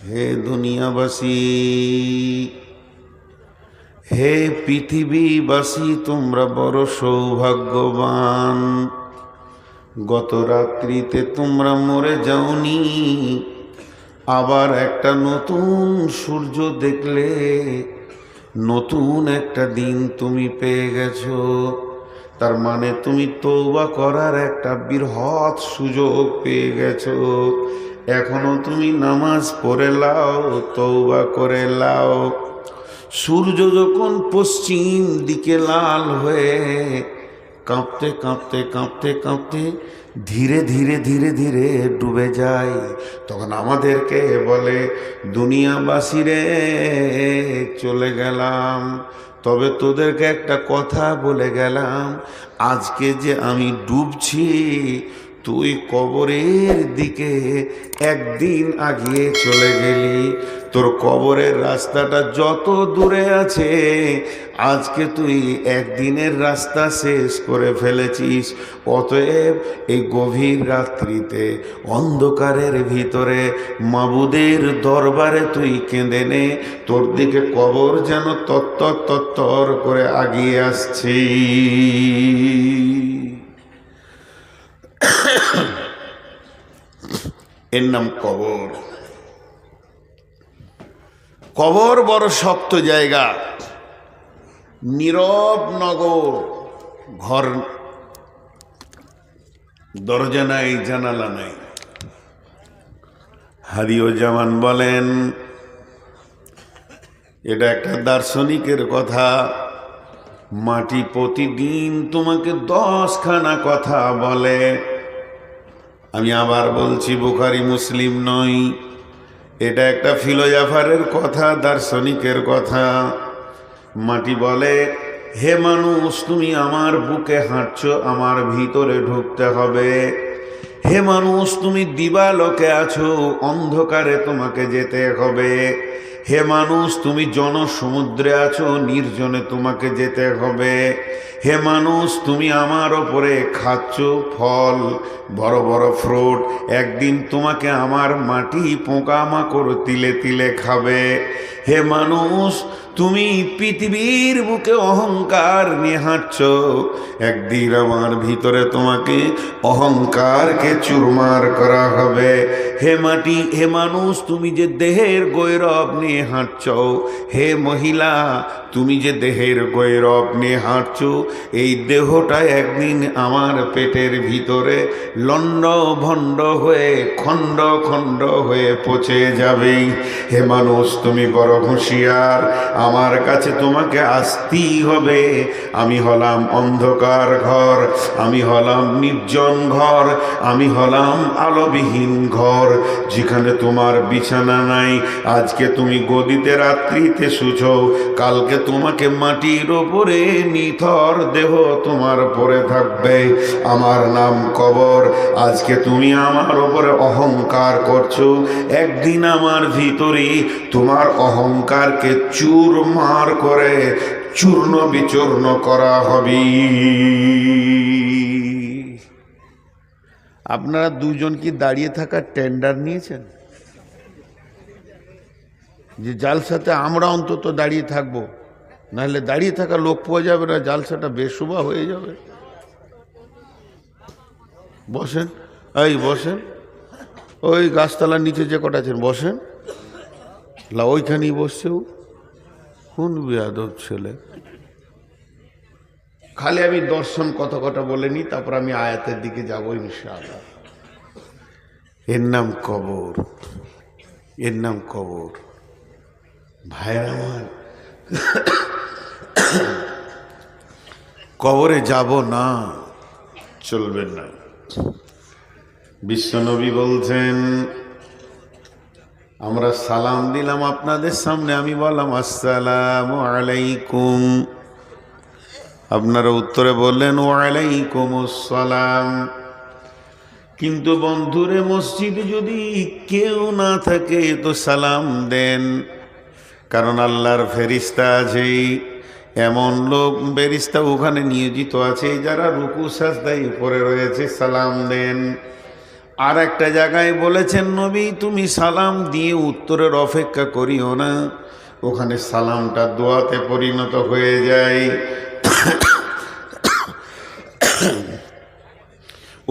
হে দুনিয়াবাসী, হে পৃথিবীবাসী, তোমরা বড় সৌভাগ্যবান। গত রাত্রিতে তোমরা মরে যাওনি, আবার একটা নতুন সূর্য দেখলে, নতুন একটা দিন তুমি পেয়ে গেছো। তার মানে তুমি তওবা করার একটা বৃহৎ সুযোগ পেয়ে গেছো। এখনো তুমি নামাজ পড়ে লাও, তওবা করে লাও। সূর্য যখন পশ্চিম দিকে লাল হয়ে কাঁপতে কাঁপতে কাঁপতে কাঁপতে ধীরে ধীরে ধীরে ধীরে ডুবে যায়, তখন আমাদেরকে বলে, দুনিয়াবাসী রে, চলে গেলাম। তবে তোদেরকে একটা কথা বলে গেলাম, আজকে যে আমি ডুবছি, তুই কবরের দিকে একদিন আগিয়ে চলে গেলি। তোর কবরের রাস্তাটা যত দূরে আছে, আজকে তুই একদিনের রাস্তা শেষ করে ফেলেছিস। অতএব এই গভীর রাত্রিতে অন্ধকারের ভিতরে মাবুদের দরবারে তুই কেঁদে নে, তোর দিকে কবর যেন তত্তর তত্তর করে আগিয়ে আসছে। এর নাম কবর। কবর বড় শক্ত জায়গা, নীরব নগর, ঘর, দরজা নাই, জানালা নাই। হাদিউজ্জামান বলেন, এটা একটা দার্শনিকের কথা। মাটি প্রতিদিন তোমাকে 10খানা কথা বলে। আমি আবার বলছি, বুখারী মুসলিম নয়, এটা একটা ফিলোজাফারের কথা, দার্শনিকের কথা। মাটি বলে, হে মানুষ, তুমি আমার বুকে হাঁটছো, আমার ভিতরে ঢুকতে হবে। হে মানুষ, তুমি দিবালোকে আছো, অন্ধকারে তোমাকে যেতে হবে। হে মানুষ, তুমি জনসমুদ্রে আছো, নির্জনে তোমাকে যেতে হবে। হে মানুষ, তুমি আমার ওপরে খাচ্ছ ফল, বড় বড় ফ্রুট, একদিন তোমাকে আমার মাটি পোকামাকড় তিলে তিলে খাবে। হে মানুষ, তুমি পৃথিবীর বুকে অহংকার নিয়ে হাঁটছ, একদিন আমার ভিতরে তোমাকে অহংকারকে চুরমার করা হবে। হে মাটি, হে মানুষ, তুমি যে দেহের গৌরব নিয়ে হাঁটছ, হে মহিলা, তুমি যে দেহের গৌরব নিয়ে হাঁটছ, এই দেহটা একদিন আমার পেটের ভিতরে লণ্ড ভণ্ড হয়ে খণ্ড খণ্ড হয়ে পচে যাবে। হে মানুষ, তুমি বড় হুঁশিয়ার, আমার কাছে তোমাকে আসতেই হবে। আমি হলাম অন্ধকার ঘর, আমি হলাম নির্জন ঘর, আমি হলাম আলোবিহীন ঘর, যেখানে তোমার বিছানা নাই। আজকে তুমি গদিতে রাত্রিতে শুছো, কালকে তোমাকে মাটির ওপরে নিথর দেহ তোমার পরে থাকবে। আমার নাম কবর। আজকে তুমি আমার ওপরে অহংকার করছো, একদিন আমার ভিতরে তোমার অহংকারকে চুরমার করে চূর্ণ বিচূর্ণ করা হবে। আপনারা দুজন কি দাঁড়িয়ে থাকার টেন্ডার নিয়েছেন? যে জালসাতে আমরা অন্তত দাঁড়িয়ে থাকবো, নাহলে দাঁড়িয়ে থাকা লোক পাওয়া যাবে না, জালসাটা বেশুবা হয়ে যাবে। বসেন, এই বসেন, ওই গাছতলার নিচে যে কটা আছেন বসেন। ওইখানেই বসছেও, কোন বেয়াদব ছেলে। খালি আমি দর্শন কথা বলে নি, তারপর আমি আয়াতের দিকে যাবো ইনশাআল্লাহ। এর নাম কবর, এর নাম কবর। ভাইরা আমার, কবরে যাব না, চলবে না। বিশ্বনবী বলছেন, আমরা সালাম দিলাম আপনাদের সামনে, আমি বললাম আসসালামু আলাইকুম, আপনারা উত্তরে বললেন ওয়ালাইকুম আসসালাম। কিন্তু বন্ধুরে, মসজিদে যদি কেউ না থাকে তো সালাম দেন, কারণ আল্লাহর ফেরেশতা আছে, এমন লোক ফেরেশতা ওখানে নিয়োজিত আছে যারা রুকু সাজদায় পড়ে রয়েছে, সালাম দেন। আর একটা জায়গায় বলেছেন নবী তুমি সালাম দিয়ে উত্তরের অপেক্ষা করিও না, ওখানে সালামটা দোয়াতে পরিণত হয়ে যায়।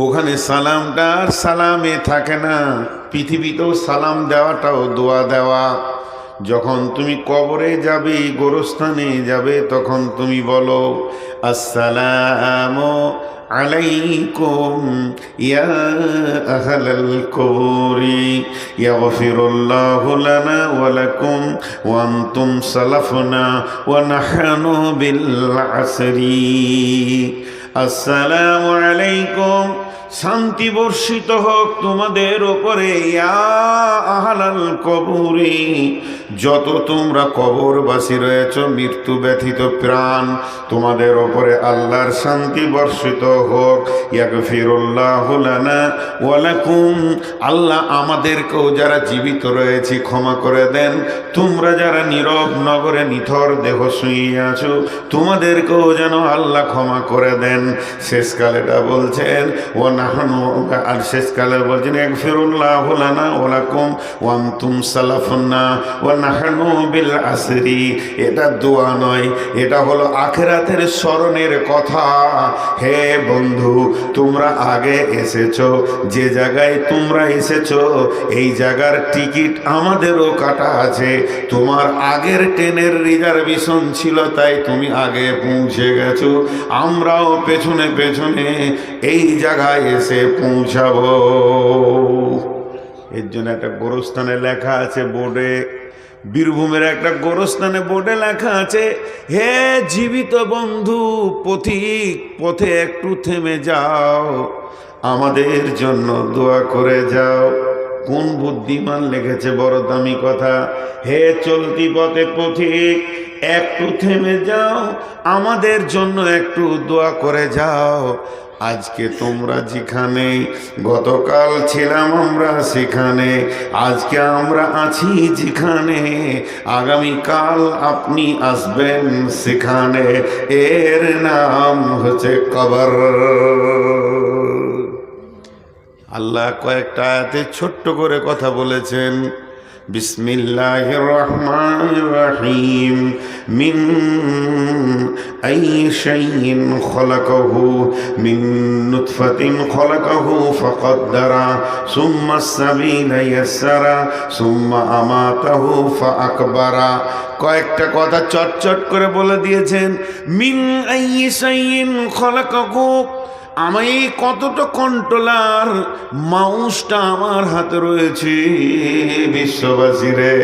ওখানে সালামটা আর সালামে থাকে না, পৃথিবীতেও সালাম দেওয়াটাও দোয়া দেওয়া। যখন তুমি কবরে যাবে, গোরস্থানে যাবে, তখন তুমি বলো আসসালামু আলাইকুম ইয়া আহলাল কবরি ইয়াগফিরুল্লাহু লানা ওয়া লাকুম ওয়া আনতুম সালাফুনা ওয়া নাহনু বিল আসরি। আসসালামু আলাইকুম, শান্তি বর্ষিত হোক তোমাদের ওপরে, ইয়া আহলাল কবরি, যত তোমরা কবরবাসী রয়েছ, মৃত্যু ব্যথিত প্রাণ, তোমাদের ওপরে আল্লাহর শান্তি বর্ষিত হোক। ইয়াগফিরুল্লাহু লানা ওয়া লাকুম, আল্লাহ আমাদেরকেও যারা জীবিত রয়েছি ক্ষমা করে দেন, তোমরা যারা নীরব নগরে নিথর দেহ শুয়ে আছো তোমাদেরকেও যেন আল্লাহ ক্ষমা করে দেন। শেষকালেটা বলছেন ও নাহানু, আর শেষকালে বলছেন ইয়াগফিরুল্লাহু লানা ওয়া লাকুম ওয়া আনতুম সালাফুনা ওয়া নাহনু বিল আসরি। এটা দোয়া নয়, এটা হলো আখিরাতের স্মরণের কথা। হে বন্ধু, তোমরা আগে এসেছো, যে জায়গায় তোমরা এসেছো এই জায়গার টিকিট আমাদেরও কাটা আছে। তোমার আগের ট্রেনের রিজার্ভেশন ছিল তাই তুমি আগে পৌঁছে গেছো, আমরাও পেছনে পেছনে এই জায়গায় এসে পৌঁছাবো। এর জন্য একটা গোরস্থানে লেখা আছে বোর্ডে, বীরভূমের একটা গোরস্থানে বোর্ডে লেখা আছে, হে জীবিত বন্ধু পথিক, পথে একটু থেমে যাও, আমাদের জন্য দোয়া করে যাও। কোন বুদ্ধিমান লিখেছে বড় দামি কথা, হে চলতি পথে পথিক একটু থেমে যাও, আমাদের জন্য একটু দোয়া করে যাও। আজকে তোমরা যেখানে, গতকাল ছিলাম আমরা সেখানে, আজকে আমরা আছি যেখানে, আগামীকাল আপনি আসবেন সেখানে, এর নাম হচ্ছে কবর। আল্লাহ কয়েকটা আয়াতে ছোট্ট করে কথা বলেছেন। বিসমিল্লাহির রহমানির রহিম, মিন আইয়ি শাইইন খলাকাহু, মিন নুতফাতিন খলাকাহু ফাকাদ্দারা, সুম্মা সাবিলা ইয়াসসারা, সুম্মা আমাতাহু ফাআকবারা। কয়েকটা কথা চটচট করে বলে দিয়েছেন। মিন আইয়ি শাইইন খলাকাহু, আমি কতটা কন্ট্রোলার, মাউসটা আমার হাতে রয়েছে। বিশ্ববাসীরে,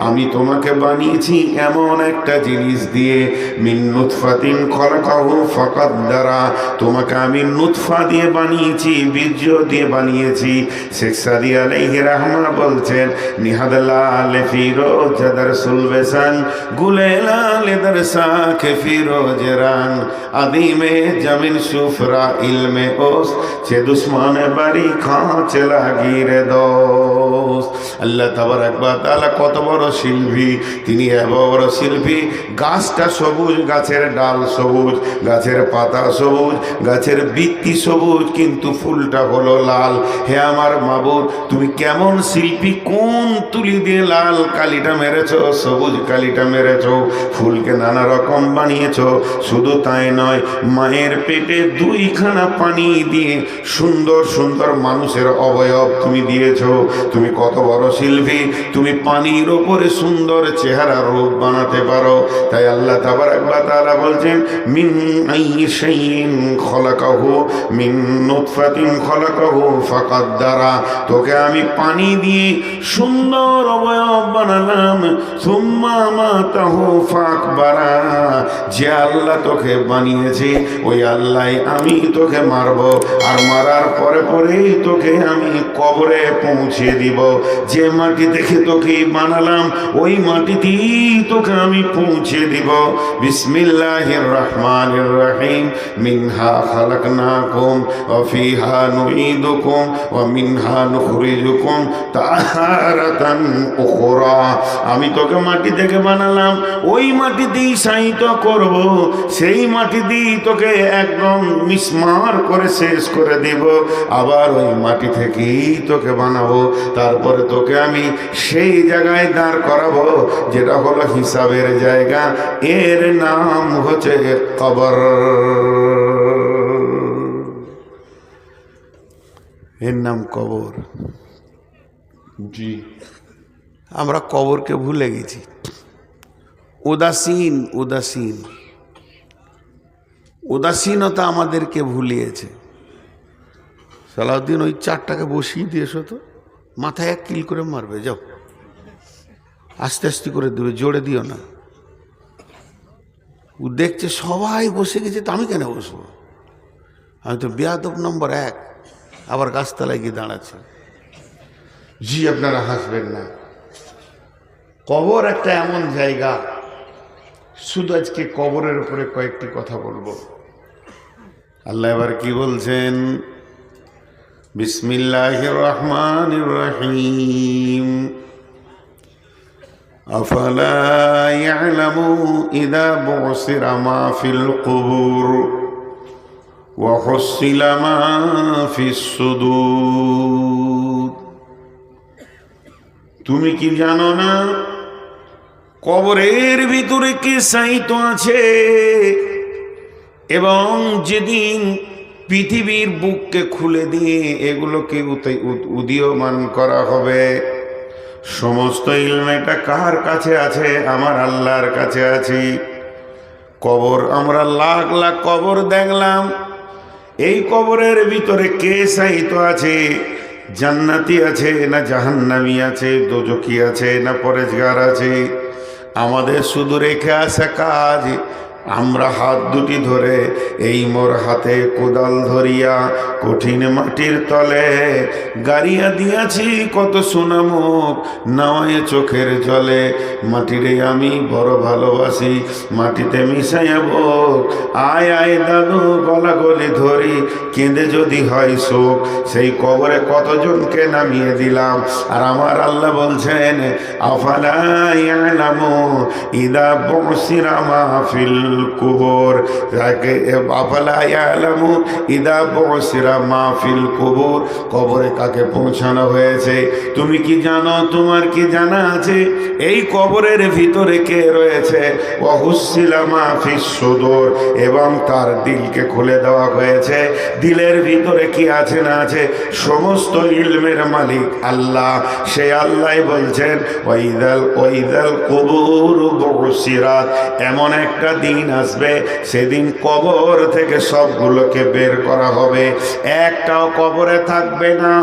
আমি তোমাকে বানিয়েছি এমন একটা জিনিস দিয়ে, মিন নুতফাতিন খলাকাহু ফাকাদ্দারা, তোমাকে আমি নুতফা দিয়ে বানিয়েছি, বীর্য দিয়ে বানিয়েছি। শেখ সাদি আলাইহি রাহমা বলছেন, নিহাদাল ফিরোজ দারসুল বেসান, গুলেলাল দারসাকে ফিরোজ রান, আদিমে জামিন সুফরা में ओस छे दुश्मन बाड़ी खाँच लागी रे दोस्त। আল্লাহ তাবারক ওয়া তাআলা কত বড় শিল্পী, তিনি এত বড় শিল্পী। গাছটা সবুজ, গাছের ডাল সবুজ, গাছের পাতা সবুজ, গাছের বৃত্তি সবুজ, কিন্তু ফুলটা হলো লাল। হে আমার মাবুদ, তুমি কেমন শিল্পী, কোন তুলি দিয়ে লাল কালিটা মেরেছো, সবুজ কালিটা মেরেছো, ফুলকে নানা রকম বানিয়েছো। শুধু তাই নয়, মায়ের পেটে দুইখানা পানি দিয়ে সুন্দর সুন্দর মানুষের অবয়ব তুমি দিয়েছো। তুমি কত বড় শিল্পী, তুমি পানির ওপরে সুন্দর চেহারা রূপ বানাতে পারো। তাই আল্লাহ তাবারক ওয়া তাআলা বলছেন, মিন আইয়ি শাইইন খলাকাহু, মিন নুতফাতিন খলাকাহু ফাকাদ্দারা, তোকে আমি পানি দিয়ে সুন্দর অবয়ব বানালাম। সুম্মা আমাতাহু ফাকবারা, যে আল্লাহ তোকে বানিয়েছে ওই আল্লাহ আমি তোকে মারবো, আর মারার পরে পরেই তোকে আমি কবরে পৌঁছে দিব। যে মাটি দেখে তোকে বানালাম ওই মাটিতেই তোকে আমি পৌঁছে দিব। বিসমিল্লাহির রহমানির রহিম, মিনহা খালাকনাকুম ওয়া ফিহা নুঈদুকুম ওয়া মিনহা নুখরিজুকুম তাহারাতান উখরা, আমি তোকে মাটি থেকে বানালাম, ওই মাটিতেই শায়িত করব, সেই মাটি দিয়ে তোকে একদম মিসমার চুরমার করে শেষ করে দিব, আবার ওই মাটি থেকেই তোকে বানাবো, তারপরে তোকে আমি সেই জায়গায় দাঁড় করাবো যেটা হলো হিসাবের জায়গা। এর নাম হচ্ছে কবর। এর নাম কবর। জি, আমরা কবরকে ভুলে গেছি। উদাসীন উদাসীন উদাসীনতা আমাদেরকে ভুলিয়েছে। সালাউদ্দিন ওই চারটাকে বসিয়ে দিয়েছো তো, মাথায় এক কিল করে মারবে, যাও, আস্তে আস্তে করে দেবে, জোরে দিও না। ও দেখছে সবাই বসে গেছে, তো আমি কেন বসবো? আমি তো বেয়াদব নম্বর 1, আবার গাছতলায় গিয়ে দাঁড়াচ্ছে। জি, আপনারা হাসবেন না। কবর একটা এমন জায়গা, শুধু আজকে কবরের উপরে কয়েকটি কথা বলবো। আল্লাহ এবার কি বলছেন? বিসমিল্লাহির রহমানির রহিম। আফালা ইয়ালামু ইযা বুসিরা মা ফিল কুবুর ওয়া হুসিলা মা ফিস সুদূর। তুমি কি জানো না কবরের ভিতরে কে সাইত আছে? এবং যেদিন পৃথিবীর বুককে খুলে দিয়ে এগুলোকে উদীয়মান করা হবে, সমস্ত ইলমটা কার কাছে আছে? আমার আল্লাহর কাছে আছে। কবর, আমরা লাখ লাখ কবর দেখলাম, এই কবরের ভিতরে কে সাইত আছে? জান্নাতি আছে না জাহান্নামী আছে, দোজখী আছে না পরেজগার আছে? আমাদের শুধু রেখে আসা কাজ, আমরা হাত দুটি ধরে এই মোর হাতে কোদাল ধরিয়া কঠিন মাটির তলে গাড়িয়া দিয়াছি কত সোনামুখ নাওয়ায় চোখের জলে। মাটিরে আমি বড় ভালোবাসি, মাটিতে মিশাইব আয় আয় দাদু গলা গলি ধরি, কেঁদে যদি হয় শোক, সেই কবরে কতজনকে নামিয়ে দিলাম। আর আমার আল্লাহ বলছেন আফালা ইয়ালামু ইযা বুসিরা মা ফিল কুবুর, আফালা ইয়ালামু ইযা বুসিরা মা ফিল কুবুর, কবরে কাকে পৌঁছানো হয়েছে তুমি কি জানো? তোমার কি জানা আছে এই কবরের ভিতরে কে রয়েছে? ওয়া হুসিলা মা ফিস সুদূর, এবং তার দিলকে খুলে দেওয়া হয়েছে। দিলের ভিতরে কি আছে না আছে সমস্ত ইলমের মালিক আল্লাহ। সে আল্লাহ বলছেন ওয়াইদাল কুবুর বুসিরাত, এমন একটা দিন আসবে সেদিন কবর থেকে সবগুলোকে বের করা হবে, একটাও কবরে থাকবে না।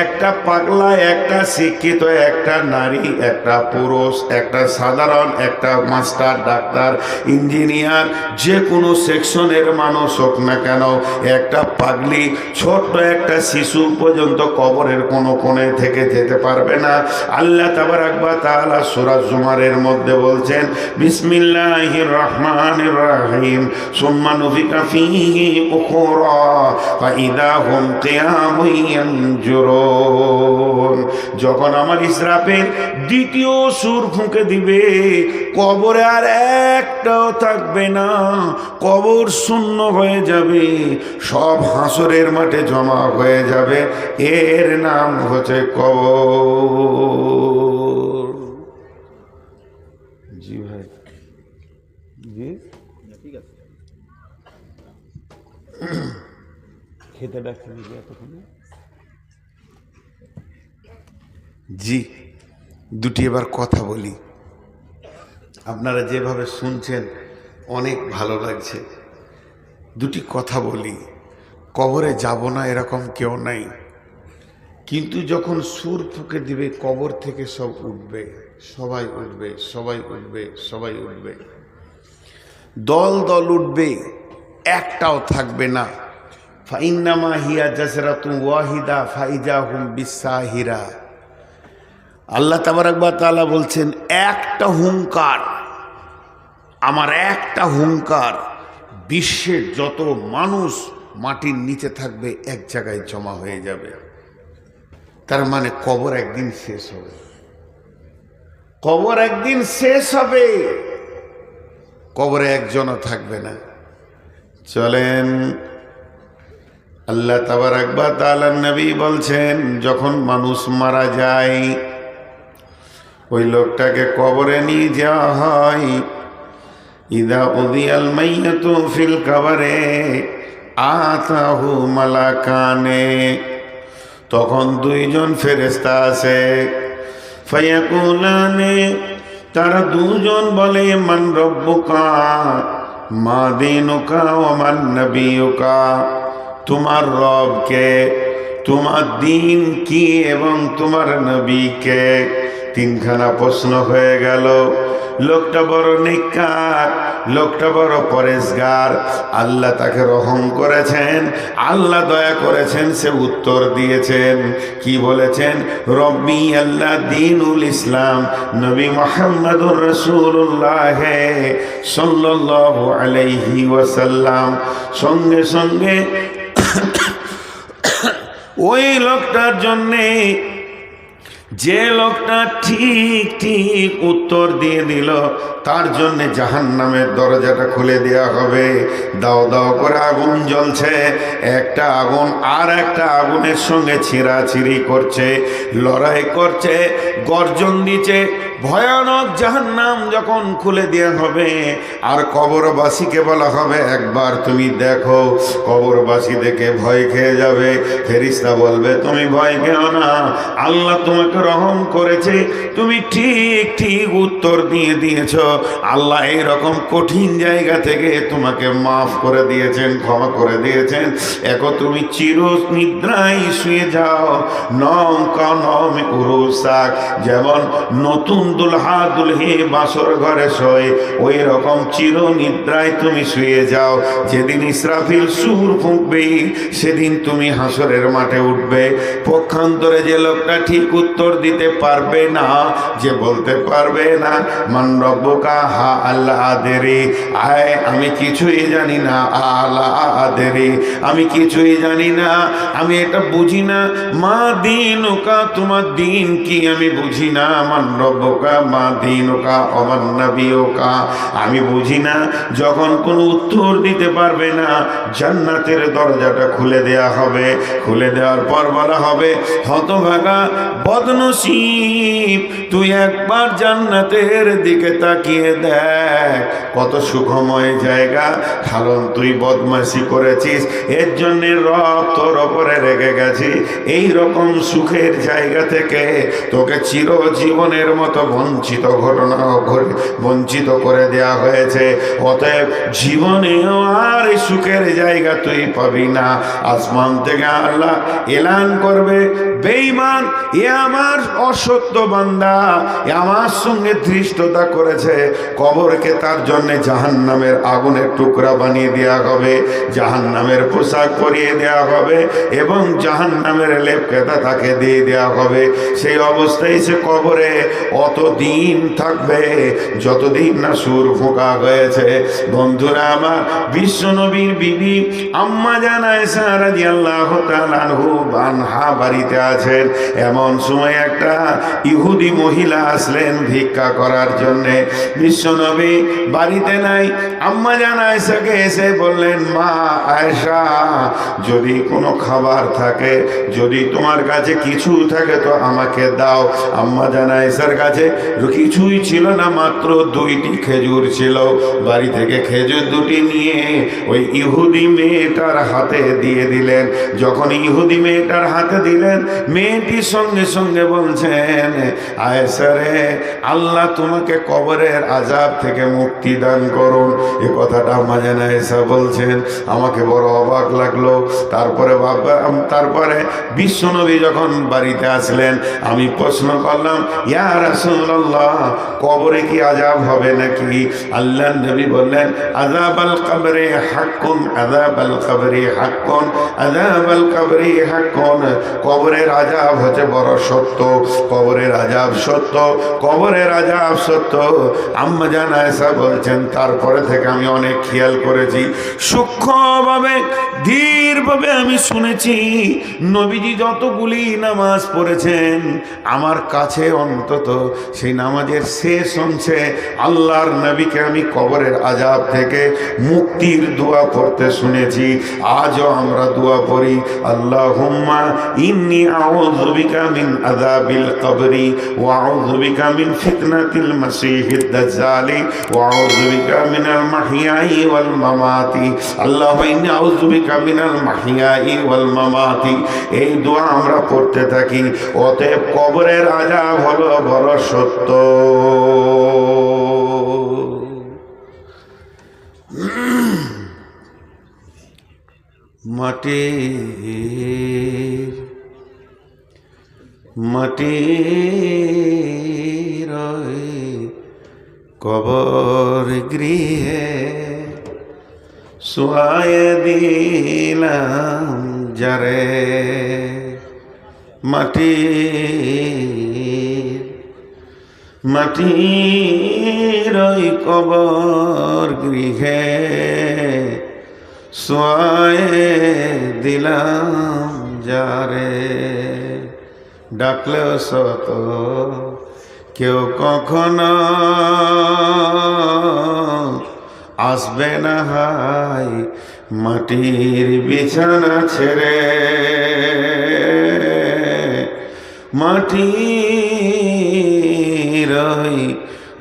একটা পাগলা, একটা শিক্ষিত, একটা নারী, একটা পুরুষ, একটা সাধারণ, একটা মাস্টার, ডাক্তার, ইঞ্জিনিয়ার, যে কোনো সেকশনের মানুষ হোক না কেন, একটা পাগলি, ছোট্ট একটা শিশু পর্যন্ত কবরের কোনো কোণে থেকে যেতে পারবে না। আল্লাহ তাবারাক ওয়া তাআলা সূরা জুমারের মধ্যে বলছেন বিসমিল্লাহির রহমানির রহিম সুম্মা নুফিকা ফীহি উখরা ফাইদা হুম কিয়ামুন ইয়ানজুরুন। যখন আমার ইসরাফিল দ্বিতীয় সুর ফুঁকে দিবে, কবরে আর একটাও থাকবে না, কবর শূন্য হয়ে যাবে, সব হাসরের মাঠে জমা হয়ে যাবে। এর নাম হচ্ছে কবর। জি ভাই, জি ঠিক আছে, খেতে ডাকতে এতক্ষণে। জি, দুটি এবার কথা বলি। আপনারা যেভাবে শুনছেন অনেক ভালো লাগছে। দুটি কথা বলি। কবরে যাব না এরকম কেউ নাই, কিন্তু যখন সুর ফুঁকে দিবে কবর থেকে সব উঠবে, সবাই উঠবে, সবাই উঠবে, সবাই উঠবে, দল দল উঠবে, একটাও থাকবে না। ফাইন্নামা হিয়া জাসরাতুন ওয়াহিদা ফাইজা হুম বিসাহিরা। আল্লাহ তাবারাক ওয়া তাআলা বলছেন একটা হুঙ্কার, আমার একটা হুঙ্কার, বিশ্বের যত মানুষ মাটির নিচে থাকবে এক জায়গায় জমা হয়ে যাবে। তার মানে কবর একদিন শেষ হবে, কবর একদিন শেষ হবে, কবরে একজনও থাকবে না। চলেন আল্লাহ তাবারাক ওয়া তাআলা নবী বলছেন, যখন মানুষ মারা যায় ওই লোকটাকে কবরে নিয়ে যাওয়া হয়। ইদা উদিয়াল মাইয়াতু ফিল কবরে আতাহু মালাকানে, তখন দুইজন ফেরেশতা আছে। ফায়াকুলানে, তারা দুজন বলে, মান রব্বুকা মা দীনুকা ওয়া মান নবিয়ুকা, তোমার রবকে, তোমার দিন কি এবং তোমার নবী কে। তিনখানা প্রশ্ন হয়ে গেল। লোকটা বড় নেককার, লোকটা বড় পরেশগার, আল্লাহ তাকে রহম করেছেন, আল্লাহ দয়া করেছেন, সে উত্তর দিয়েছেন। কি বলেছেন? রব্বি আল্লাহ দীনুল ইসলাম, নবী মুহাম্মদুর রাসূলুল্লাহ সাল্লাল্লাহু আলাইহি ওয়াসাল্লাম। সঙ্গে সঙ্গে ওই লোকটার জন্যে, যে লোকটা ঠিক ঠিক উত্তর দিয়ে দিল, তার জন্য জাহান্নামের দরজাটা খুলে দেওয়া হবে। দাও দাও করে আগুন জ্বলছে, একটা আগুন আর একটা আগুনের সঙ্গে ছিঁড়াছিঁড়ি করছে, লড়াই করছে, গর্জন দিচ্ছে। ভয়ানক জাহান্নাম যখন খুলে দেওয়া হবে, আর কবরবাসীকে বলা হবে একবার তুমি দেখো। কবরবাসী দেখে ভয় খেয়ে যাবে। ফেরেশতা বলবে তুমি ভয় খেও না, আল্লাহ তোমাকে রহম করেছে, তুমি ঠিক ঠিক উত্তর দিয়ে দিয়েছ। আল্লাহ এইরকম কঠিন জায়গা থেকে তোমাকে মাফ করে দিয়েছেন, ক্ষমা করে দিয়েছেন। এখন তুমি চির নিদ্রায় শুয়ে যাও। নম কনম উরুসাক, যেমন নতুন দুলহা দুলহি বাসর ঘরে শোয়, ওই রকম চির নিদ্রায় তুমি শুয়ে যাও। যেদিন ইসরাফিল সুর ফুঁকবে সেদিন তুমি হাসরের মাঠে উঠবে। পক্ষান্তরে যে লোকটা ঠিক উত্তর দিতে পারবে না, যে বলতে পারবে না মান রব্বুকা, হা আল্লাহ আদেরি, আয় আমি কিছুই জানি না, আল্লাহ আদেরি, আমি কিছুই জানি না, আমি এটা বুঝি না। মা দীনুকা, তোমার দিন কি আমি বুঝি না। মান রব্বুকা মা দীনুকা ওয়া মান নবিয়ুকা, আমি বুঝি না। যখন কোনো উত্তর দিতে পারবে না, জান্নাতের দরজাটা খুলে দেয়া হবে। খুলে দেওয়ার পর বলা হবে, হতভাগা বদনসিব, তুই একবার জান্নাতের দিকে তাকিয়ে দেখ, কত সুখময় জায়গা। কারণ তুই বদমাশি করেছিস, এর জন্যে রব তোর ওপরে রেগে গেছি। এই রকম সুখের জায়গা থেকে তোকে চিরজীবনের মতো বঞ্চিত বঞ্চিত করে দেয়া হয়েছে। অতএব জীবনেও আর সুখের জায়গা তুই পাবি না। আসমান থেকে আল্লাহ এলান করবে, বেঈমান, এ আমার অসত্য বান্দা, এ আমার সঙ্গে ধৃষ্টতা করেছে। কবরকে তার জন্য জাহান্নামের আগুনের টুকরা বানিয়ে দেওয়া হবে, জাহান্নামের পোশাক পরিয়ে দেওয়া হবে এবং জাহান্নামের লেপকেতা তাকে দিয়ে দেওয়া হবে। সেই অবস্থায় সে কবরে অতদিন থাকবে যতদিন না সুর ফোঁকা হয়েছে। বন্ধুরা আমার, বিশ্বনবীর বিবি আম্মা জান আয়েশা রাদিয়াল্লাহু তাআলা আনহা বাড়িতে আছেন। এমন সময় একটা ইহুদি মহিলা আসলেন ভিক্ষা করার জন্যে। বিশ্বনবী বাড়িতে নাই। আম্মা জান আয়েশাকে এসে বললেন, মা আয়েশা, যদি কোনো খাবার থাকে, যদি তোমার কাছে কিছু থাকে তো আমাকে দাও। আম্মা জান আয়েশার কাছে কিছুই ছিল না, মাত্র 2টি খেজুর ছিল। বাড়ি থেকে খেজুর 2টি নিয়ে ওই ইহুদি মেয়েটার হাতে দিয়ে দিলেন। যখন ইহুদি মেয়েটার হাতে দিলেন, মেয়েটি সঙ্গে সঙ্গে বলছেন, আয়েশা রে, আল্লাহ তোমাকে কবরের আযাব থেকে মুক্তি দান করুন। এ কথাটা আম্মা জান আয়েশা বলছেন। আমাকে বড় অবাক লাগলো। তারপরে বিশ্বনবী যখন বাড়িতে আসলেন, আমি প্রশ্ন করলাম, ইয়া রাসূলুল্লাহ, কবরে কি আযাব হবে নাকি? আল্লাহর নবী বললেন, আযাবাল কবরে হাক্কুন, আযাবাল কবরে হাক্কুন, আযাবাল কবরে হাক্কুন, কবরের আযাব হচ্ছে বড় সত্য, কবরের আযাব সত্য, কবরের আযাব সত্য। আম্মা জান আয়েশা বলছেন, তারপরে থেকে আমি অনেক খেয়াল করেছি, সূক্ষ্মভাবে ধীরভাবে আমি শুনেছি, নবীজি যতগুলি নামাজ পড়েছেন আমার কাছে অন্তত সেই নামাজের শেষ অংশে আল্লাহর নবীকে আমি কবরের আযাব থেকে মুক্তির দোয়া পড়তে শুনেছি। আজও আমরা দোয়া পড়ি, আল্লাহুম্মা ইন্নী আউযু বিকা মিন আযাবিল কবরি ওয়া আউযু বিকা মিন ফিতনাতিল মাসীহিদ দাজ্জালি ওয়া আউযু বিকা মিনাল মাহইয়াই ওয়াল মামাতি। আল্লাহুম্মা ইন্নী আউযু বিকা মিনাল মাহইয়াই ওয়াল মামাতি। এই দোয়া আমরা পড়তে থাকি। অতএব কবরের আযাব হলো বড় সত্য। মাটির কবর গৃহে শুয়ায়ে দিলাম যারে, মাটির কবর গৃহে শুয়ায়ে দিলাম যারে। ডাকলেও সত কেউ কখনো আসবে না হাই মাটির বিছানা ছেড়ে, মাটির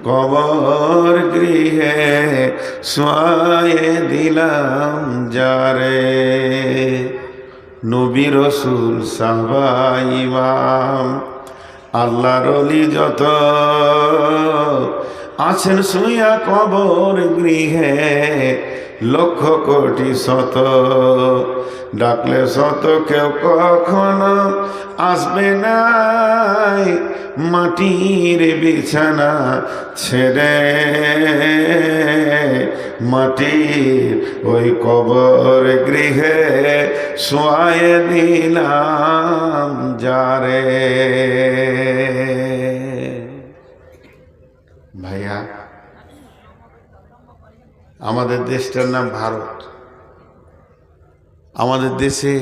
কবর গৃহে শুয়ায়ে দিলাম যারে। নবী রাসূল সাহাবা ইমাম আল্লাহর ওলি যত আছেন শুইয়া কবর গৃহে লক্ষ কোটি শত, ডাকলে শত কেউ কখনো আসবে না মাটির বিছানা ছেড়ে, মাটির ওই কবর গৃহে শুয়ায়ে দিলাম যারে। ভাইয়া, আমাদের দেশটার নাম ভারত। আমাদের দেশে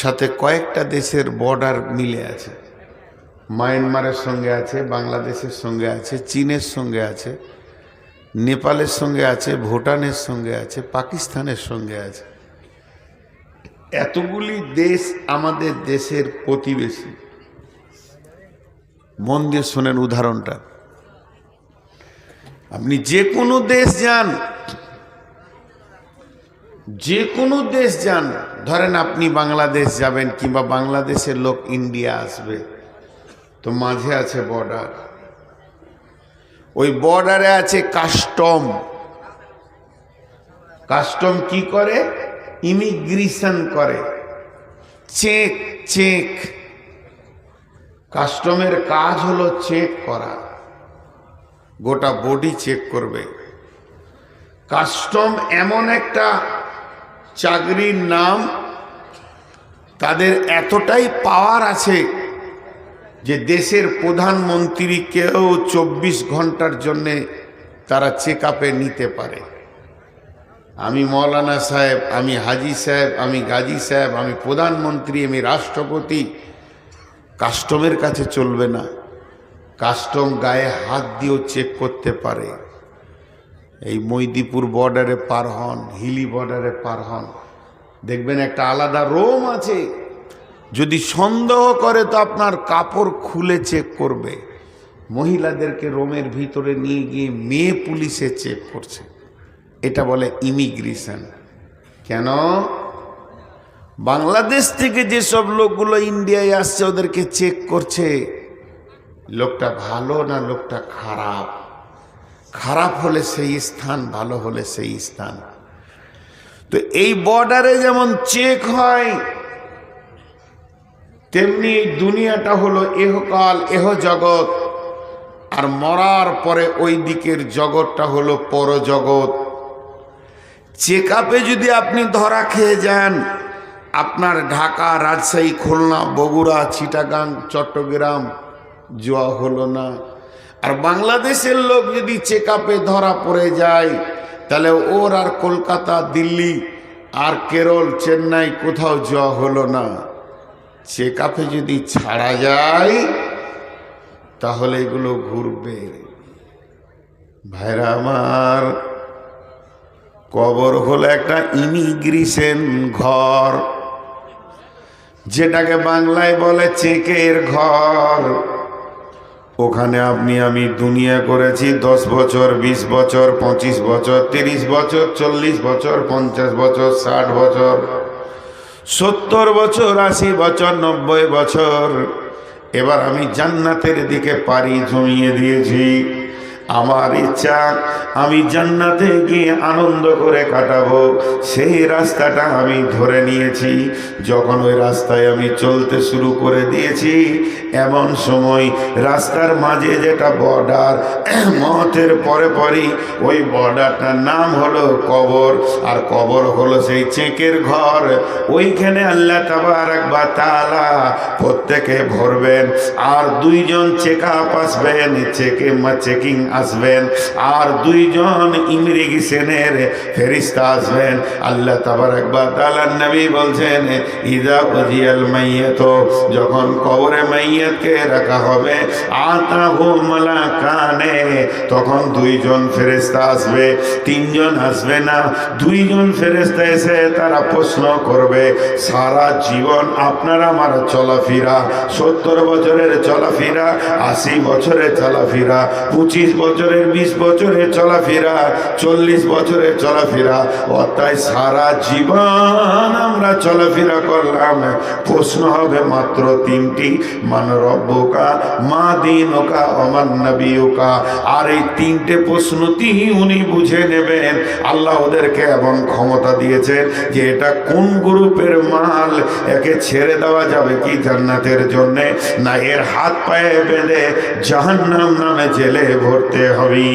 সাথে কয়েকটা দেশের বর্ডার মিলে আছে। মায়ানমারের সঙ্গে আছে, বাংলাদেশের সঙ্গে আছে, চীনের সঙ্গে আছে, নেপালের সঙ্গে আছে, ভুটানের সঙ্গে আছে, পাকিস্তানের সঙ্গে আছে। এতগুলি দেশ আমাদের দেশের প্রতিবেশী। মন দিয়ে শোনেন উদাহরণটা। আপনি যে কোনো দেশ যান, যে কোনো দেশ যান, ধরেন আপনি বাংলাদেশ যাবেন কিংবা বাংলাদেশের লোক ইন্ডিয়া আসবে, তো মাঝে আছে বর্ডার। ওই বর্ডারে আছে কাস্টম। কাস্টম কি করে? ইমিগ্রেশন করে, চেক। কাস্টমের কাজ হলো চেক করা, গোটা বডি চেক করবে। কাস্টম এমন একটা চাকরির নাম, তাদের এতটাই পাওয়ার আছে যে দেশের প্রধানমন্ত্রীকেও 24 ঘন্টার জন্যে তারা চেক আপে নিতে পারে। আমি মৌলানা সাহেব, আমি হাজি সাহেব, আমি গাজী সাহেব, আমি প্রধানমন্ত্রী, আমি রাষ্ট্রপতি, কাস্টমের কাছে চলবে না। কাস্টম গায়ে হাত দিয়েও চেক করতে পারে। এই মৈদিপুর বর্ডারে পার হন, হিলি বর্ডারে পার হন, দেখবেন একটা আলাদা রোম আছে। যদি সন্দেহ করে তো আপনার কাপড় খুলে চেক করবে। মহিলাদেরকে রোমের ভিতরে নিয়ে গিয়ে মেয়ে পুলিশে চেক করছে। এটা বলে ইমিগ্রেশন। কেন? বাংলাদেশ থেকে যেসব লোকগুলো ইন্ডিয়ায় আসছে ওদেরকে চেক করছে, লোকটা ভালো না লোকটা খারাপ। খারাপ হলে সেই স্থান, ভালো হলে সেই স্থান। তো এই বর্ডারে যেমন চেক হয়, তেমনি এই দুনিয়াটা হলো এহকাল, এহ জগৎ, আর মরার পরে ওই দিকের জগৎটা হলো পরজগৎ। চেক আপে যদি আপনি ধরা খেয়ে যান, আপনার ঢাকা, রাজশাহী, খুলনা, বগুড়া, চিটাগাং, চট্টগ্রাম যাওয়া হলো না। আর বাংলাদেশের লোক যদি চেক আপে ধরা পড়ে যায়, তাহলে ওর আর কলকাতা, দিল্লি আর কেরল, চেন্নাই কোথাও যাওয়া হলো না। চেক আপে যদি ছাড়া যায় তাহলে এগুলো ঘুরবে। ভাইরা আমার, কবর হলো একটা ইমিগ্রেশন ঘর, যেটাকে বাংলায় বলে চেকের ঘর। ওখানে আপনি আমি দুনিয়া করেছি 10 বছর, 20 বছর, 25 বছর, 30 বছর, 40 বছর, 50 বছর, 60 বছর, 70 বছর, 80 বছর, 90 বছর। এবার আমি জান্নাতের দিকে পাড়ি জমিয়ে দিয়েছি। আমার ইচ্ছা আমি জান্নাতে গিয়ে আনন্দ করে কাটাবো, সেই রাস্তাটা আমি ধরে নিয়েছি। যখন ওই রাস্তায় আমি চলতে শুরু করে দিয়েছি, এমন সময় রাস্তার মাঝে যেটা বর্ডার, মতের পরে পরই ওই বর্ডারটার নাম হলো কবর। আর কবর হলো সেই চেকের ঘর। ওইখানে আল্লাহ তাবারাক ওয়া তাআলা প্রত্যেকে ভরবেন, আর 2 জন চেকআপ আসবেন, চেকিং আসবেন, আর 2 জন ইমিগ্রেশনের ফেরেশতা আসবেন। আল্লাহ তাবারাক ওয়া তাআলা নবী বলছেন, ইযা উযিয়াল মাইয়াত, যখন কবরে মাইয়াতকে রাখা হবে, আতাহু মালাকানে, তখন 2 জন ফেরেশতা আসবে, 3 জন আসবে না। 2 জন ফেরেশতা এসে তারা প্রশ্ন করবে, সারা জীবন আপনার আমার চলাফেরা, 70 বছরের চলাফেরা, 80 বছরের চলাফেরা, 25 বছরের, 20 বছরের চলাফেরা, 40 বছরের চলাফেরা, অর্থাৎ সারা জীবন আমরা চলাফেরা করলাম। প্রশ্ন হবে মাত্র 3টি, মান রব্বুকা, মা দীনুকা, ওমান নবিয়ুকা। আর এই 3টে প্রশ্নটি উনি বুঝে নেবেন। আল্লাহ ওদেরকে এমন ক্ষমতা দিয়েছেন যে এটা কোন গ্রুপের মাল, একে ছেড়ে দেওয়া যাবে কি জান্নাতের জন্যে, না এর হাত পায়ে বেঁধে জাহান্নাম নামে জেলে ভরতে হবে।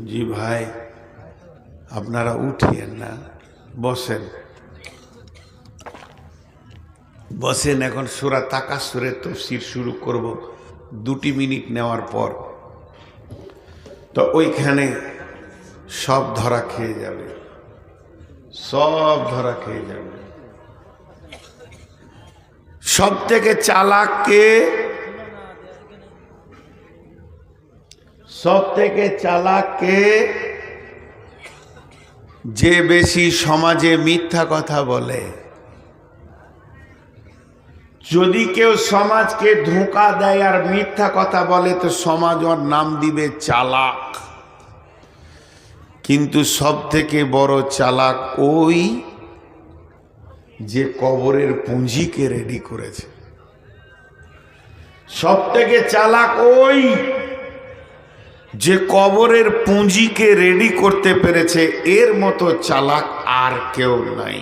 জি ভাই, আপনারা উঠিয়েন না, বসেন বসেন। এখন সূরা তাকাসুরের তাফসীর শুরু করব 2 মিনিট নেওয়ার পর। তো ওইখানে সব ধরা খেয়ে যাবে, সব ধরা খেয়ে যাবে। সব থেকে চালাক কে? সব থেকে চালাক কে? যে বেশি সমাজে মিথ্যা কথা বলে। যদি কেউ সমাজকে ধোঁকা দেয় আর মিথ্যা কথা বলে, তো সমাজ ওর নাম দিবে চালাক। কিন্তু সব থেকে বড় চালাক ওই যে কবরের পুঁজিকে রেডি করেছে। সব থেকে চালাক ওই যে কবরের পুঁজিকে রেডি করতে পেরেছে। এর মতো চালাক আর কেউ নাই।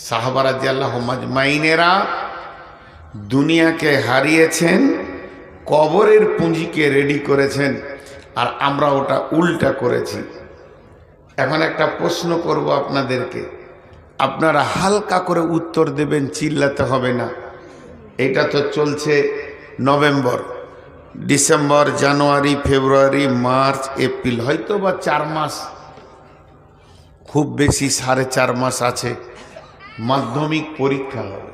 সাহাবা রাদিয়াল্লাহু আজমাইনেরা দুনিয়াকে হারিয়েছেন, কবরের পুঁজিকে রেডি করেছেন, আর আমরা ওটা উল্টা করেছি। এখন একটা প্রশ্ন করব আপনাদেরকে, আপনারা হালকা করে উত্তর দেবেন, চিল্লাতে হবে না। এটা তো চলছে নভেম্বর, ডিসেম্বর, জানুয়ারি, ফেব্রুয়ারি, মার্চ, এপ্রিল, হয়তো বা 4 মাস, খুব বেশি 4.5 মাস আছে মাধ্যমিক পরীক্ষা হবে।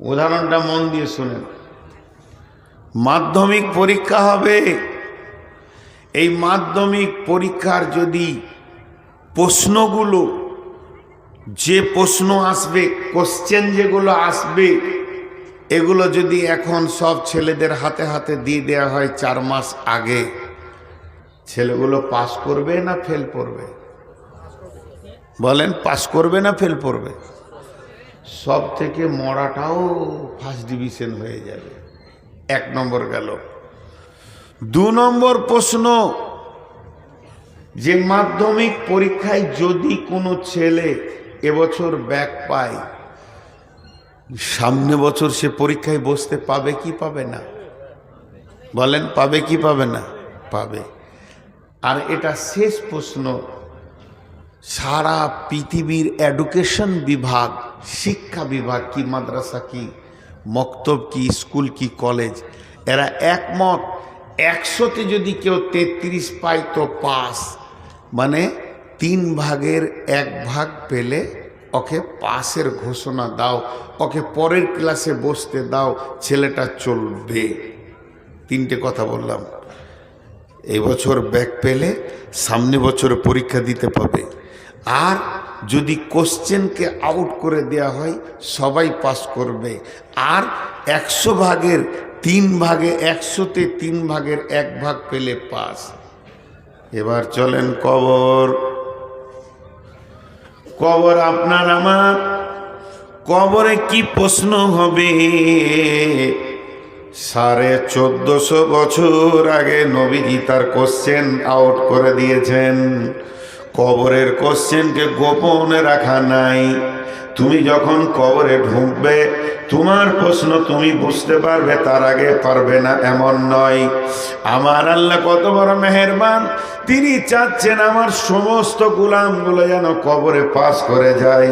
উদাহরণটা মন দিয়ে শুনেন। মাধ্যমিক পরীক্ষা হবে। এই মাধ্যমিক পরীক্ষার যদি প্রশ্নগুলো, যে প্রশ্ন আসবে, কোশ্চেন যেগুলো আসবে, এগুলো যদি এখন সব ছেলেদের হাতে হাতে দিয়ে দেওয়া হয় 4 মাস আগে, ছেলেগুলো পাস করবে না ফেল করবে? বলেন, পাস করবে না ফেল করবে? সব থেকে মরাটাও ফার্স্ট ডিভিশন হয়ে যাবে। 1 নম্বর গেল। 2 নম্বর প্রশ্ন, যে মাধ্যমিক পরীক্ষায় যদি কোনো ছেলে এবছর ব্যাক পায়, সামনে বছর সে পরীক্ষায় বসতে পাবে কি পাবে না? বলেন, পাবে কি পাবে না? পাবে। আর এটা শেষ প্রশ্ন। সারা পৃথিবীর এডুকেশন বিভাগ, শিক্ষা বিভাগ কি, মাদ্রাসা কি, মক্তব কি, স্কুল কি, কলেজ, এরা একমত 100তে যদি কেউ 33 পায় তো পাস, মানে 3 ভাগের 1 ভাগ পেলে ওকে পাসের ঘোষণা দাও, ওকে পরের ক্লাসে বসতে দাও, ছেলেটা চলবে। 3টে কথা বললাম। এই বছর ব্যাক পেলে সামনে বছর পরীক্ষা দিতে পাবে। আর যদি কোশ্চেনকে আউট করে দেয়া হয় সবাই পাস করবে। আর 100 ভাগের 3 ভাগে, 100তে 3 ভাগের 1 ভাগ পেলে পাস। এবার চলেন কবর। কবর আপনার আমার, কবরে কি প্রশ্ন হবে? 1450 বছর আগে নবীজি তার কোশ্চেন আউট করে দিয়েছেন। কবরের কোশ্চেনকে গোপনে রাখা নাই। তুমি যখন কবরে ঢুকবে তোমার প্রশ্ন তুমি বুঝতে পারবে, তার আগে পারবে না এমন নয়। আমার আল্লাহ কত বড় মেহেরবান, তিনি চাচ্ছেন আমার সমস্ত গোলামগুলো যেন কবরে পাস করে যায়,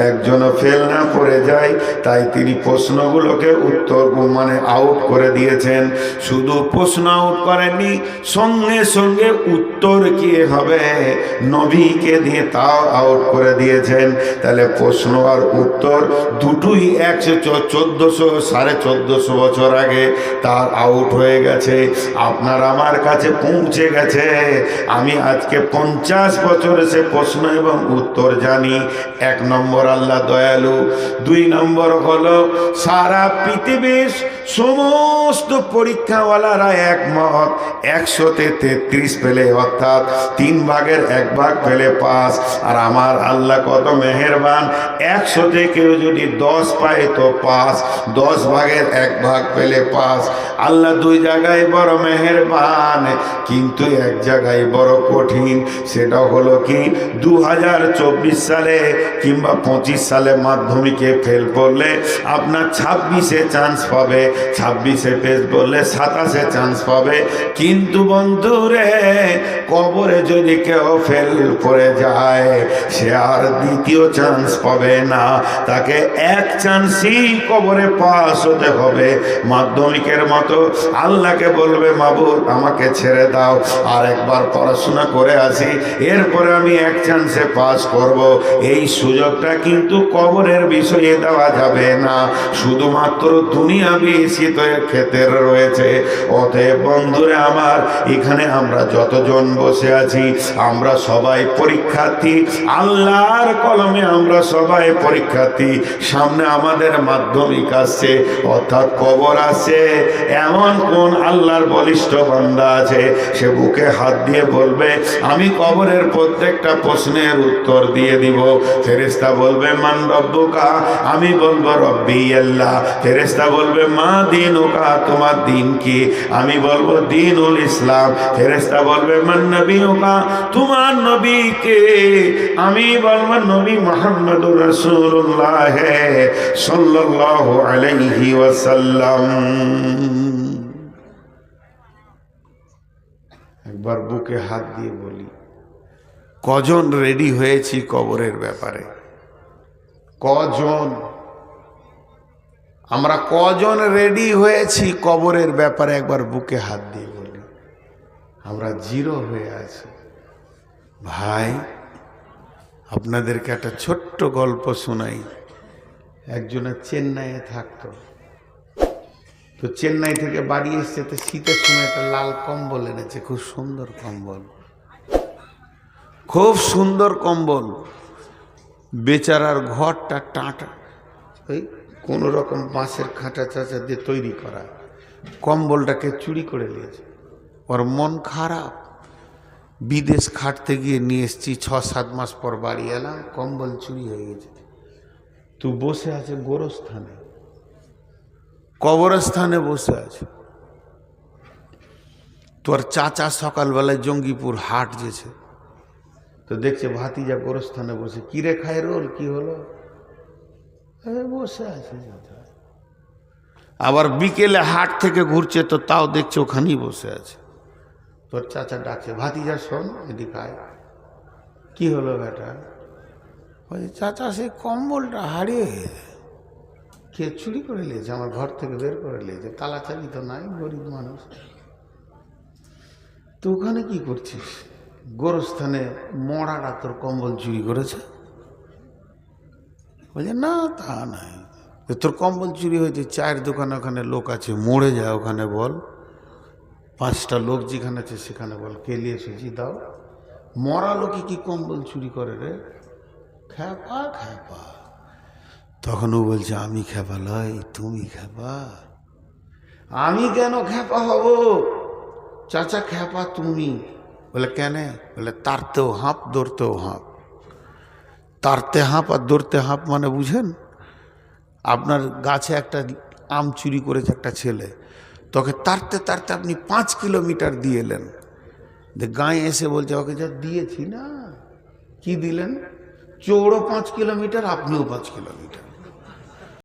একজনও ফেল না করে যায়। তাই তিনি প্রশ্নগুলোকে উত্তর মানে আউট করে দিয়েছেন। শুধু প্রশ্ন আউট করেননি, সঙ্গে সঙ্গে উত্তর কি হবে নবীকে দিয়ে তাও আউট করে দিয়েছেন। তাহলে প্রশ্ন আর উত্তর দুটোই 1450 বছর আগে তার আউট হয়ে গেছে, আপনার আমার কাছে পৌঁছে গেছে। আমি আজকে 50 বছর সে প্রশ্ন এবং উত্তর জানি। 1 নম্বর আল্লাহ দয়ালু, 2 নম্বর হলো সারা পৃথিবীর সমস্ত পরীক্ষাওয়ালারা একমত 100তে 33 পেলে, অর্থাৎ 3 ভাগের 1 ভাগ পেলে পাস। আর আমার আল্লাহ কত মেহেরবান, 100তে কেউ যদি 10 পায় তো পাস, 10 ভাগের 1 ভাগ পেলে পাস। আল্লাহ 2 জায়গায় বড় মেহেরবান, কিন্তু 1 জায়গায় বড় কঠিন। সেটা হলো কি, 2024 সালে কিংবা 25 সালে মাধ্যমিকে ফেল করলে আপনার 26-এ চান্স পাবে, 26-এ পেস করলে 27-এ চান্স পাবে। কিন্তু বন্ধুরে, কবরে যদি কেউ ফেল করে যায় সে আর দ্বিতীয় চান্স পাবে না, তাকে 1 চান্সই কবরে পাস হতে হবে। মাধ্যমিকের মতো আল্লাহকে বলবে, মাবুদ আমাকে ছেড়ে দাও, আর একবার পড়াশোনা করে আসি, এরপরে আমি 1 চান্সে পাস করব। এই সুযোগটা কিন্তু কবরের বিষয়ে দেওয়া যাবে না, শুধুমাত্র দুনিয়াবি শীতের ক্ষেত্রে রয়েছে। অতএব বন্ধুরা আমার, এখানে আমরা যতজন বসে আছি আমরা সবাই পরীক্ষার্থী, আল্লাহর কলমে আমরা সবাই পরীক্ষার্থী। সামনে আমাদের মাধ্যমিক আসছে, অর্থাৎ কবর আসছে। এমন কোন আল্লাহর বলিষ্ঠ বান্দা আছে সে বুকে হাত দিয়ে বলবে আমি কবরের প্রত্যেকটা প্রশ্নের উত্তর দিয়ে দিব? ফেরেশতা বলবে মান রব্বুকা, আমি বলবো রব্বি আল্লাহ। ফেরেশতা বলবে মা দীনুকা, তোমার দিন কি? আমি বলবো দীনুল ইসলাম। ফেরেশতা বলবে মান নবিয়ুকা, তোমার নবী কে? আমি বলবো নবী মুহাম্মদুর রাসূলুল্লাহ সাল্লাল্লাহু আলাইহি ওয়াসাল্লাম। একবার বুকে হাত দিয়ে বলি, কজন রেডি হয়েছি কবরের ব্যাপারে? কজন? আমরা কজন রেডি হয়েছি কবরের ব্যাপারে? একবার বুকে হাত দিয়ে বলি। আমরা 0 হয়ে আছি। ভাই, আপনাদেরকে একটা ছোট্ট গল্প শোনাই। একজনের চেন্নাইয়ে থাকতো, তো চেন্নাই থেকে বাড়ি এসছে, তো শীতের সময় একটা লাল কম্বল এনেছে, খুব সুন্দর কম্বল, খুব সুন্দর কম্বল। বেচারার ঘরটা টাটা, ওই কোনো রকম বাঁশের খাঁচা চাচা দিয়ে তৈরি করা, কম্বলটাকে চুরি করে নিয়েছে। ওর মন খারাপ, বিদেশ খাটতে গিয়ে নিয়ে এসছি, 6-7 মাস পর বাড়ি এলাম, কম্বল চুরি হয়ে গেছে। তুই বসে আছে গোরস্থানে, কবরস্থানে বসে আছে। তোর চাচা সকালবেলায় জঙ্গিপুর হাট যেছে, তো দেখছে ভাতিজা গোরস্থানে বসে। কিরে খায় রোল, কি হলো? বসে আছে। আবার বিকেলে হাট থেকে ঘুরছে, তো তাও দেখছে ওখানেই বসে আছে। তোর চাচা ডাকছে, ভাতিজা শোন এদিকে আয়। কি হলো বেটা? বলছে চাচা সেই কম্বলটা হারিয়ে গেছে। কে চুরি করে নিয়েছে? আমার ঘর থেকে বের করে নিয়েছে, তালা চাবি তো নাই, গরিব মানুষ। তো ওখানে কি করছিস? গোরস্থানে মরাটা তোর কম্বল চুরি করেছে? বলছে না তা নাই, তোর কম্বল চুরি হয়েছে, চায়ের দোকানে ওখানে লোক আছে, মরে যায় ওখানে বল, 5টা লোক যেখানে আছে সেখানে বল, কে নিয়ে এসেছি দাও। মরা লোকে কি কম্বল চুরি করে রে? খ্যাপা খ্যাপা। তখন ও বলছে আমি খ্যাপা লয়, তুমি খ্যাপা। আমি কেন খ্যাপা হব? চাচা খ্যাপা তুমি। বলে কেন? বলে তারতেও হাঁপ দৌড়তেও হাঁপ। তারতে হাঁপ আর দৌড়তে হাঁপ মানে বুঝেন? আপনার গাছে একটা আম চুরি করেছে একটা ছেলে, তোকে তারতে তারতে আপনি 5 কিলোমিটার দিয়ে এলেন, গায়ে এসে বলছে ওকে যা দিয়েছি না, কি দিলেন? চৌড়ো 5 কিলোমিটার, আপনিও 5 কিলোমিটার।